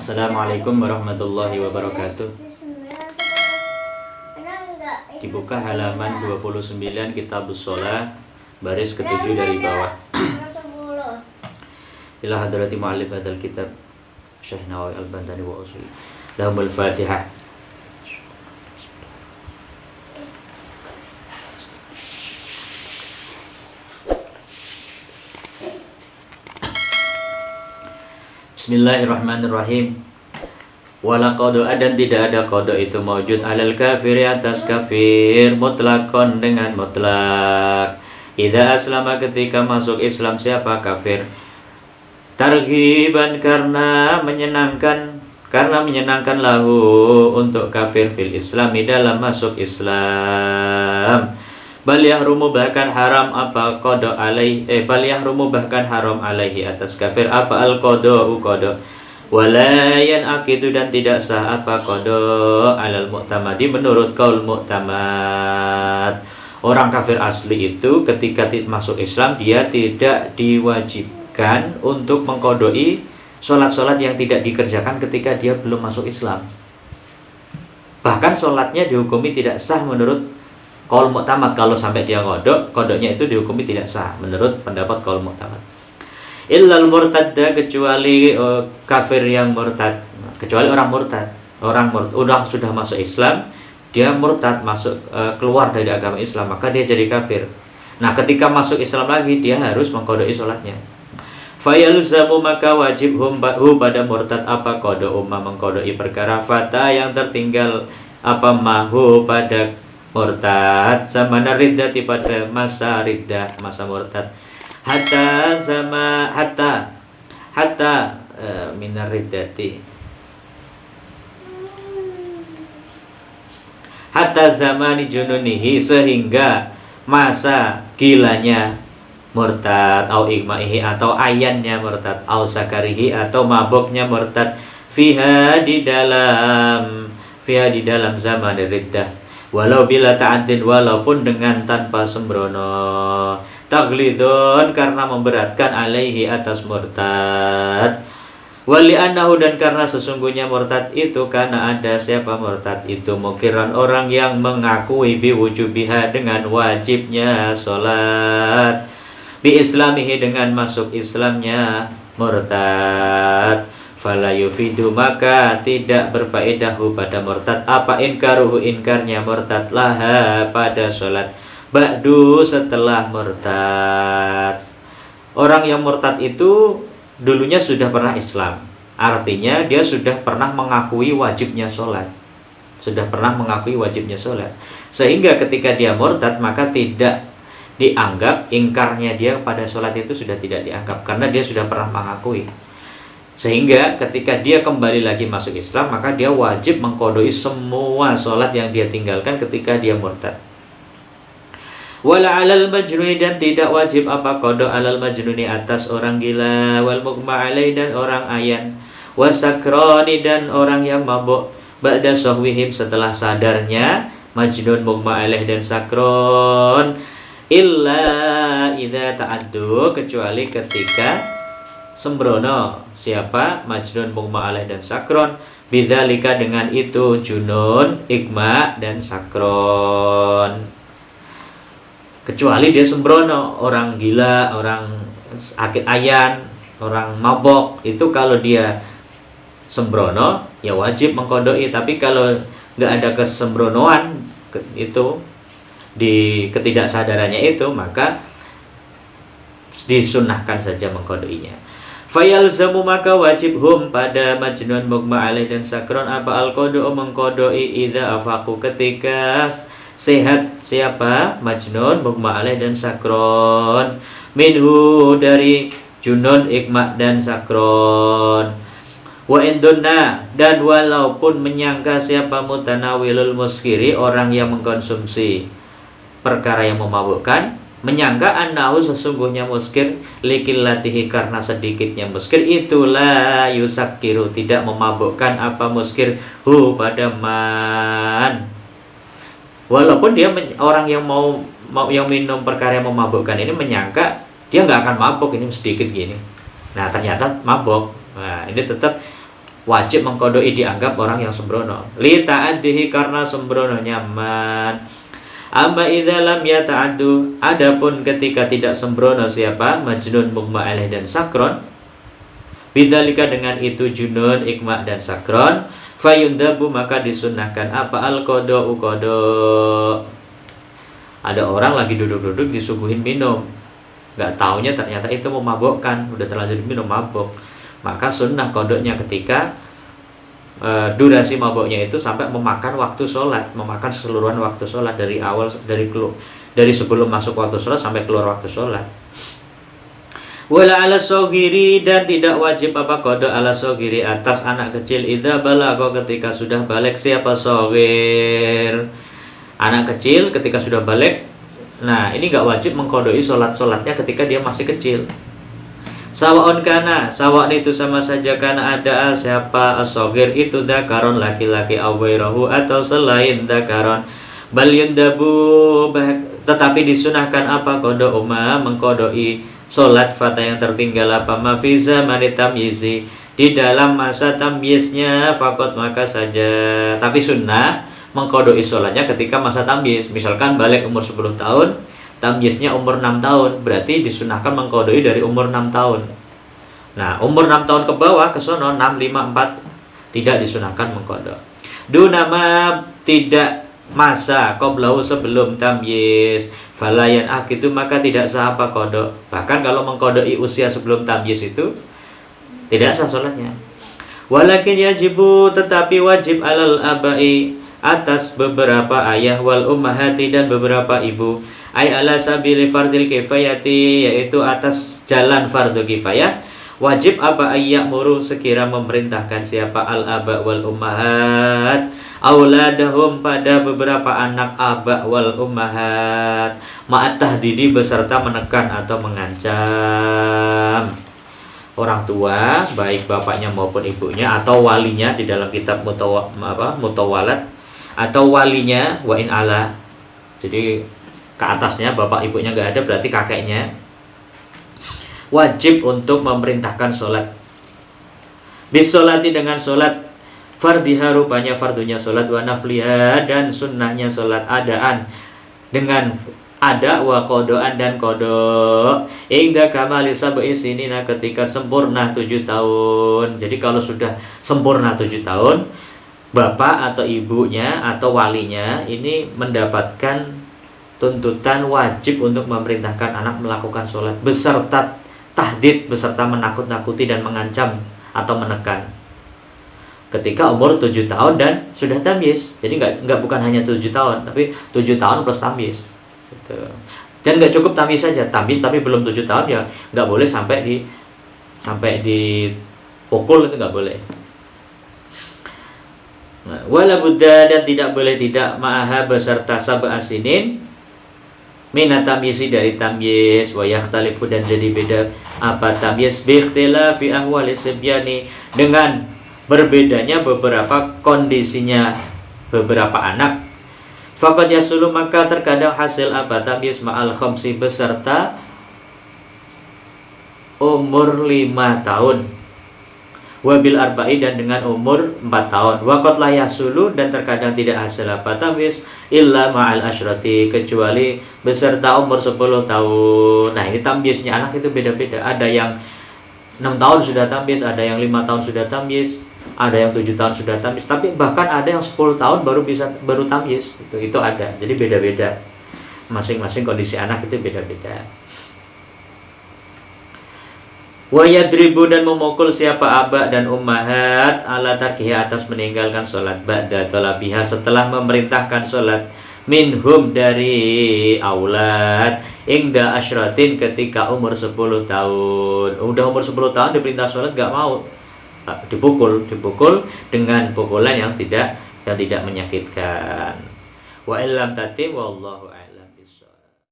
Assalamualaikum warahmatullahi wabarakatuh. Dibuka halaman 29 Kitabus Shalah, baris ke-7 dari bawah. Ila hadrati mu'allif hadzal kitab Syekh Nawawi Al-Bantani wa usul. Lahumul Fatihah. Bismillahirrahmanirrahim. Wala qadu dan tidak ada qadu itu mawjud alal kafir atas kafir mutlakon dengan mutlak. Idza aslama ketika masuk Islam siapa kafir. Targhiban karena menyenangkan lahu untuk kafir fil Islami dalam masuk Islam. Bal yahrumu bahkan haram apa qada alaihi bal yahrumu bahkan haram alaihi atas kafir apa al qada wala yanaqidu dan tidak sah apa qada alal mu'tamadi menurut kaul mu'tamad. Orang kafir asli itu ketika masuk Islam dia tidak diwajibkan untuk mengqadai salat-salat yang tidak dikerjakan ketika dia belum masuk Islam. Bahkan salatnya dihukumi tidak sah menurut kaul mu'tamad. Kalau sampai dia kodoknya itu dihukumi tidak sah menurut pendapat kaul mu'tamad. Illal murtadda kecuali kafir yang murtad, kecuali orang murtad. Orang sudah masuk Islam, dia murtad keluar dari agama Islam, maka dia jadi kafir. Nah, ketika masuk Islam lagi dia harus mengkodoi sholatnya. Fayalzamu maka wajib pada murtad apa qada mengkodoi perkara fata yang tertinggal apa mahu pada murtad zamana riddati pada masa riddah, masa murtad hatta minar riddati hatta zamani jununihi sehingga masa gilanya murtad au igmaihi atau ayannya murtad au sakarihi atau mabuknya murtad fiha di dalam zaman riddah. Walau bila ta'addin walaupun dengan tanpa sembrono. Taglidun karena memberatkan alaihi atas murtad. Wali annahu dan karena sesungguhnya murtad itu karena ada siapa murtad itu mukiran orang yang mengakui biwujubiha dengan wajibnya sholat. Bi islamihi dengan masuk Islamnya murtad. Fala yufidu maka tidak berfaedahu pada murtad apa inkaruhu inkarnya murtad laha pada sholat ba'du setelah murtad. Orang yang murtad itu dulunya sudah pernah Islam, artinya dia sudah pernah mengakui wajibnya sholat, sehingga ketika dia murtad maka tidak dianggap ingkarnya dia pada sholat itu sudah tidak dianggap karena dia sudah pernah mengakui. Sehingga ketika dia kembali lagi masuk Islam maka dia wajib mengqadai semua sholat yang dia tinggalkan ketika dia murtad. Wala alal majnuni dan tidak wajib apa qada alal majnuni atas orang gila wal mughma alaih dan orang ayan wasakrani dan orang yang mabuk ba'da sahwihim setelah sadarnya majnun mughma alaih dan sakron illa idza ta'addu kecuali ketika sembrono siapa majnun mughma alaih dan sakron bidzalika dengan itu junun igma dan sakron, kecuali dia sembrono orang gila, orang sakit ayan, orang mabok itu kalau dia sembrono ya wajib mengqadai. Tapi kalau nggak ada kesembronoan itu di ketidaksadarannya itu maka disunnahkan saja mengqadainya. Fayalzamu maka wajib pada majnun mughma alaih dan sakron apa al-qadu mengqadai idza afaqu ketika sehat siapa majnun mughma alaih dan sakron minhu dari junun igma dan sakron wa indunna dan walaupun menyangka siapa mutanawilul muskiri orang yang mengkonsumsi perkara yang memabukkan menyangka annahu sesungguhnya muskir likillatihi karena sedikitnya muskir itulah yusakkiru tidak memabukkan apa muskir pada man. Walaupun dia orang yang mau yang minum perkara yang memabukkan ini menyangka dia nggak akan mabuk, ini sedikit gini. Nah ternyata mabuk. Nah ini tetap wajib mengkodoi dianggap orang yang sembrono. Li ta'addihi karena sembrono nyaman. Amma idza lam yata'addu, adapun ketika tidak sembrono siapa? Majnun, mughma alaih dan sakron. Bidzalika dengan itu junun, ikma dan sakron, fayundabu maka disunnahkan apa al-qada'u qada. Ada orang lagi duduk-duduk disuguhin minum, nggak taunya ternyata itu memabukkan, udah terlanjur minum mabuk. Maka sunnah kodoknya ketika durasi mabuknya itu sampai memakan waktu sholat, memakan keseluruhan waktu sholat dari awal, dari sebelum masuk waktu sholat sampai keluar waktu sholat. Wala ala sogiri, dan tidak wajib apa kodok ala sogiri atas anak kecil idza balagha ketika sudah balik. Siapa sogir? Anak kecil ketika sudah balik. Nah, ini gak wajib mengkodoi sholat-sholatnya ketika dia masih kecil. Sawa'un kana, sawa'un itu sama saja, karena ada siapa as-sogir itu dzakaron laki-laki awairahu atau selain dzakaron. Bal yundabu, tetapi disunahkan apa kodo mengkodoi sholat fata yang tertinggal apa mafiza manitamyizi di dalam masa tamyiznya fakot maka saja. Tapi sunnah mengkodoi sholatnya ketika masa tamyiz. Misalkan balik umur 10 tahun, tamyiznya umur 6 tahun, berarti disunahkan mengkodoi dari umur 6 tahun. Nah, umur 6 tahun ke bawah, ke sono 6, 5, 4 tidak disunahkan mengkodok. Dunama tidak masa qoblahu sebelum tamyiz, falayan itu maka tidak sah apa kodok. Bahkan kalau mengkodoi usia sebelum tamyiz itu tidak sah sholatnya. Walakin yajibu, tetapi wajib alal abai atas beberapa ayah wal ummahati dan beberapa ibu, ay ala sabili fardil kifayati, yaitu atas jalan fardu kifayah, wajib apa ayyak muru sekira memerintahkan siapa al aba wal ummahat auladahum pada beberapa anak aba wal ummahat ma'at tahdidi beserta menekan atau mengancam. Orang tua baik bapaknya maupun ibunya atau walinya di dalam kitab mutawalat atau walinya wa in ala, jadi ke atasnya bapak ibunya nggak ada, berarti kakeknya, wajib untuk memerintahkan sholat. Bisolati dengan sholat, fardiha rupanya fardunya sholat, wa nafliha dan sunnahnya sholat, adaan dengan ada, wa kodoan dan kodok, ingda kamali sab'i sinina ketika sempurna 7 tahun. Jadi kalau sudah sempurna 7 tahun, bapak atau ibunya atau walinya ini mendapatkan tuntutan wajib untuk memerintahkan anak melakukan sholat beserta tahdid, beserta menakut-nakuti dan mengancam atau menekan ketika umur 7 tahun dan sudah tamyiz. Jadi nggak bukan hanya 7 tahun, tapi 7 tahun plus tamyiz gitu. Dan nggak cukup tamyiz saja, tamyiz tapi belum 7 tahun ya nggak boleh sampai di pukul, itu nggak boleh. Wala buddha dan tidak boleh tidak ma'aha beserta sab'a sinin minat tamyizi dari tamyiz, wa yakhtalifu dan jadi beda apa tamyiz bi ikhtilafi ahwali sibyani dengan berbedanya beberapa kondisinya beberapa anak. Faqad yasulu maka terkadang hasil apa tamyiz ma'al khamsi beserta umur 5 tahun, wabil arba'i dan dengan umur 4 tahun, waqat la yasulu dan terkadang tidak hasil apa tamyiz illa ma'al asyrati kecuali beserta umur 10 tahun. Nah, ini tamyiznya anak itu beda-beda. Ada yang 6 tahun sudah tamyiz, ada yang 5 tahun sudah tamyiz, ada yang 7 tahun sudah tamyiz, tapi bahkan ada yang 10 tahun baru tamyiz. Itu ada. Jadi beda-beda. Masing-masing kondisi anak itu beda-beda. Wa yadribu dan memukul siapa aba dan ummahat ala tarkihi atas meninggalkan sholat ba'da talabiha setelah memerintahkan sholat minhum dari aulad ingda asyratin ketika umur 10 tahun. Udah umur 10 tahun diperintah sholat gak mau, dipukul dengan pukulan yang tidak menyakitkan. Wa illam tatim wallahu a'lam.